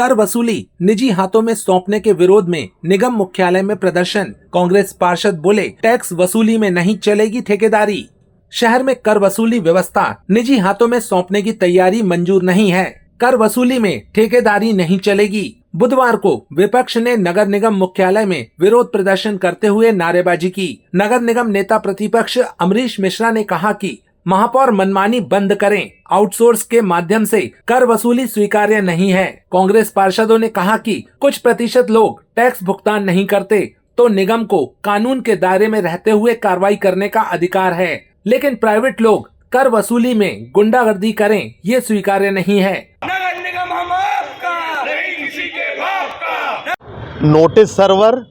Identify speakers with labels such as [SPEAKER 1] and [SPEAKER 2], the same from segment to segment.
[SPEAKER 1] कर वसूली निजी हाथों में सौंपने के विरोध में निगम मुख्यालय में प्रदर्शन। कांग्रेस पार्षद बोले, टैक्स वसूली में नहीं चलेगी ठेकेदारी। शहर में कर वसूली व्यवस्था निजी हाथों में सौंपने की तैयारी मंजूर नहीं है। कर वसूली में ठेकेदारी नहीं चलेगी। बुधवार को विपक्ष ने नगर निगम मुख्यालय में विरोध प्रदर्शन करते हुए नारेबाजी की। नगर निगम नेता प्रतिपक्ष अमरीश मिश्रा ने कहा कि महापौर मनमानी बंद करें, आउटसोर्स के माध्यम से कर वसूली स्वीकार्य नहीं है। कांग्रेस पार्षदों ने कहा कि कुछ प्रतिशत लोग टैक्स भुगतान नहीं करते तो निगम को कानून के दायरे में रहते हुए कार्रवाई करने का अधिकार है, लेकिन प्राइवेट लोग कर वसूली में गुंडागर्दी करें, ये स्वीकार्य नहीं है।
[SPEAKER 2] नगर निगम हम आपका, नहीं किसी के बाप का।
[SPEAKER 3] नोटिस सर्वर,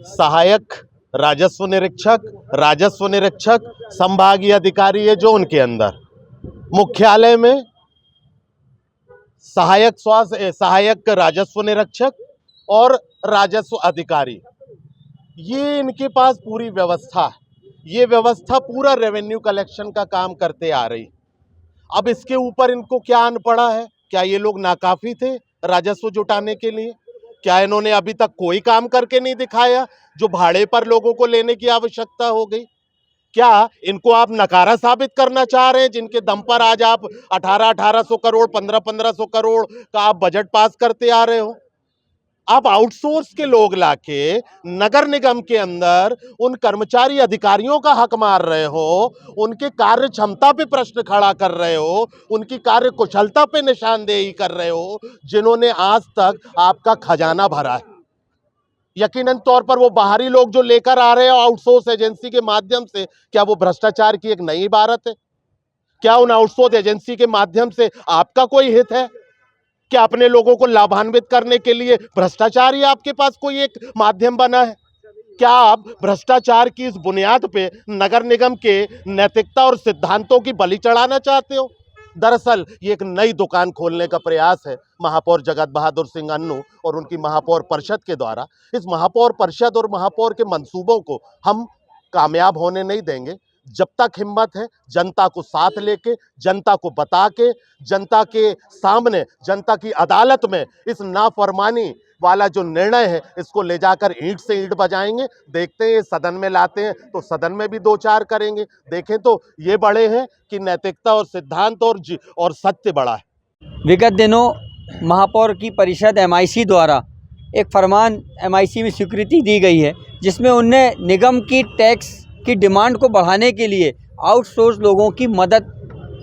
[SPEAKER 3] सहायक राजस्व निरीक्षक, संभागीय अधिकारी है जो उनके अंदर, मुख्यालय में सहायक राजस्व निरीक्षक और राजस्व अधिकारी, ये इनके पास पूरी व्यवस्था है। ये व्यवस्था पूरा रेवेन्यू कलेक्शन का काम करते आ रही। अब इसके ऊपर इनको क्या आन पड़ा है? क्या ये लोग नाकाफी थे राजस्व जुटाने के लिए? क्या इन्होंने अभी तक कोई काम करके नहीं दिखाया जो भाड़े पर लोगों को लेने की आवश्यकता हो गई? क्या इनको आप नकारा साबित करना चाह रहे हैं, जिनके दम पर आज आप 1800 करोड़ 1500 करोड़ का आप बजट पास करते आ रहे हो? आप आउटसोर्स के लोग लाके नगर निगम के अंदर उन कर्मचारी अधिकारियों का हक मार रहे हो, उनके कार्य क्षमता पे प्रश्न खड़ा कर रहे हो, उनकी कार्य कुशलता पे निशानदेही कर रहे हो, जिन्होंने आज तक आपका खजाना भरा है। यकीनन तौर पर वो बाहरी लोग जो लेकर आ रहे हो आउटसोर्स एजेंसी के माध्यम से, क्या वो भ्रष्टाचार की एक नई इबारत है? क्या उन आउटसोर्स एजेंसी के माध्यम से आपका कोई हित है? क्या अपने लोगों को लाभान्वित करने के लिए भ्रष्टाचार ही आपके पास कोई एक माध्यम बना है? क्या आप भ्रष्टाचार की इस बुनियाद पे नगर निगम के नैतिकता और सिद्धांतों की बलि चढ़ाना चाहते हो? दरअसल ये एक नई दुकान खोलने का प्रयास है महापौर जगत बहादुर सिंह अन्नू और उनकी महापौर परिषद के द्वारा। इस महापौर परिषद और महापौर के मंसूबों को हम कामयाब होने नहीं देंगे जब तक हिम्मत है जनता को साथ लेके, जनता को बता के, जनता के सामने, जनता की अदालत में इस नाफरमानी वाला जो निर्णय है इसको ले जाकर ईंट से ईंट बजाएंगे। देखते हैं सदन में लाते हैं तो सदन में भी दो चार करेंगे। देखें तो ये बड़े हैं कि नैतिकता और सिद्धांत और सत्य बड़ा है।
[SPEAKER 4] विगत दिनों महापौर की परिषद MIC द्वारा एक फरमान MIC में स्वीकृति दी गई है, जिसमें उनने निगम की टैक्स की डिमांड को बढ़ाने के लिए आउटसोर्स लोगों की मदद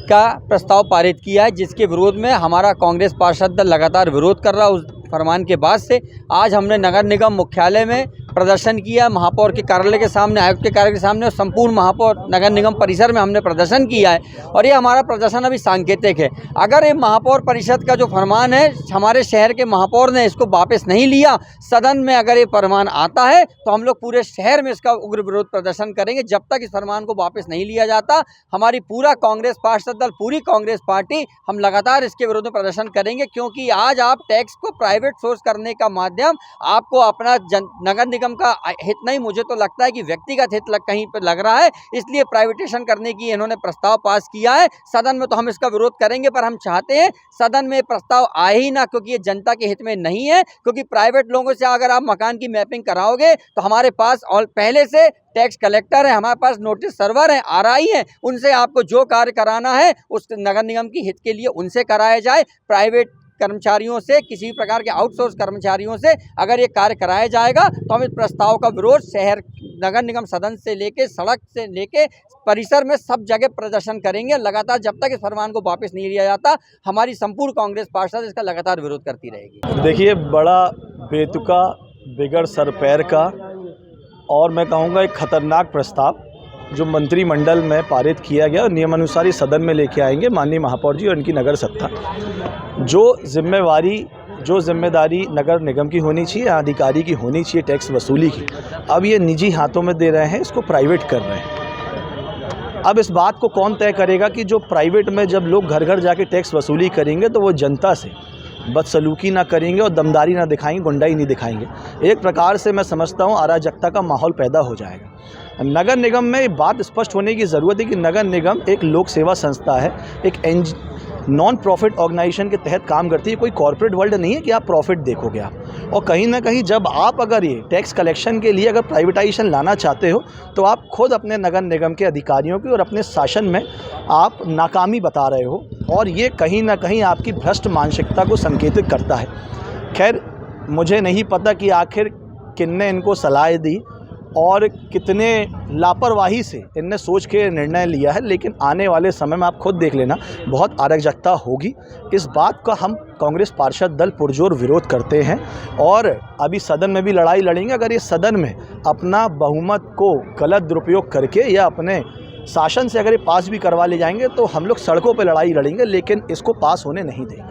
[SPEAKER 4] का प्रस्ताव पारित किया है, जिसके विरोध में हमारा कांग्रेस पार्षद दल लगातार विरोध कर रहा है। उस फरमान के बाद से आज हमने नगर निगम मुख्यालय में प्रदर्शन किया, महापौर के कार्यालय के सामने, आयुक्त के कार्यालय के सामने और संपूर्ण महापौर नगर निगम परिसर में हमने प्रदर्शन किया है। और ये हमारा प्रदर्शन अभी सांकेतिक है। अगर ये महापौर परिषद का जो फरमान है, हमारे शहर के महापौर ने इसको वापस नहीं लिया, सदन में अगर ये फरमान आता है तो हम लोग पूरे शहर में इसका उग्र विरोध प्रदर्शन करेंगे। जब तक इस फरमान को वापस नहीं लिया जाता, हमारी पूरा कांग्रेस पार्षद दल, पूरी कांग्रेस पार्टी, हम लगातार इसके विरोध में प्रदर्शन करेंगे। क्योंकि आज आप टैक्स को प्राइवेट सोर्स करने का माध्यम आपको अपना नगर निगम का हित नहीं, मुझे तो लगता है कि व्यक्तिगत हित कहीं पर लग रहा है, इसलिए प्राइवेटेशन करने की इन्होंने प्रस्ताव पास किया है। सदन में तो हम इसका विरोध करेंगे, पर हम चाहते हैं सदन में प्रस्ताव आए ही ना, क्योंकि ये जनता के हित में नहीं है। क्योंकि प्राइवेट लोगों से अगर आप मकान की मैपिंग कराओगे तो हमारे पास और पहले से टैक्स कलेक्टर है, हमारे पास नोटिस सर्वर है, RI है, उनसे आपको जो कार्य कराना है उस नगर निगम की हित के लिए उनसे कराया जाए। प्राइवेट कर्मचारियों से, किसी प्रकार के आउटसोर्स कर्मचारियों से अगर ये कार्य कराया जाएगा तो हम इस प्रस्ताव का विरोध शहर नगर निगम सदन से लेके, सड़क से लेके, परिसर में सब जगह प्रदर्शन करेंगे लगातार। जब तक इस फरमान को वापस नहीं लिया जाता, हमारी संपूर्ण कांग्रेस पार्षद इसका लगातार विरोध करती रहेगी।
[SPEAKER 5] देखिए, बड़ा बेतुका, बिगड़ सर पैर का और मैं कहूँगा एक खतरनाक प्रस्ताव जो मंत्रिमंडल में पारित किया गया और नियमानुसार ही सदन में लेके आएंगे माननीय महापौर जी और इनकी नगर सत्ता। जो जिम्मेदारी नगर निगम की होनी चाहिए, अधिकारी की होनी चाहिए टैक्स वसूली की, अब ये निजी हाथों में दे रहे हैं, इसको प्राइवेट कर रहे हैं। अब इस बात को कौन तय करेगा कि जो प्राइवेट में जब लोग घर घर जाके टैक्स वसूली करेंगे तो वो जनता से बदसलूकी ना करेंगे और दमदारी ना दिखाएंगे, गुंडाई नहीं दिखाएंगे। एक प्रकार से मैं समझता हूँ अराजकता का माहौल पैदा हो जाएगा। नगर निगम में बात स्पष्ट होने की ज़रूरत है कि नगर निगम एक लोक सेवा संस्था है, नॉन प्रॉफिट ऑर्गेनाइजेशन के तहत काम करती है, कोई कॉर्पोरेट वर्ल्ड नहीं है कि आप प्रॉफिट देखोगे आप। और कहीं ना कहीं जब आप अगर ये टैक्स कलेक्शन के लिए अगर प्राइवेटाइजेशन लाना चाहते हो तो आप खुद अपने नगर निगम के अधिकारियों की और अपने शासन में आप नाकामी बता रहे हो, और ये कहीं ना कहीं आपकी भ्रष्ट मानसिकता को संकेतित करता है। खैर, मुझे नहीं पता कि आखिर किन्ने इनको सलाह दी और कितने लापरवाही से इनने सोच के निर्णय लिया है, लेकिन आने वाले समय में आप खुद देख लेना, बहुत अराजकता होगी। इस बात का हम कांग्रेस पार्षद दल पुरजोर विरोध करते हैं और अभी सदन में भी लड़ाई लड़ेंगे। अगर ये सदन में अपना बहुमत को गलत दुरुपयोग करके या अपने शासन से अगर ये पास भी करवा ले जाएंगे तो हम लोग सड़कों पर लड़ाई लड़ेंगे, लेकिन इसको पास होने नहीं देंगे।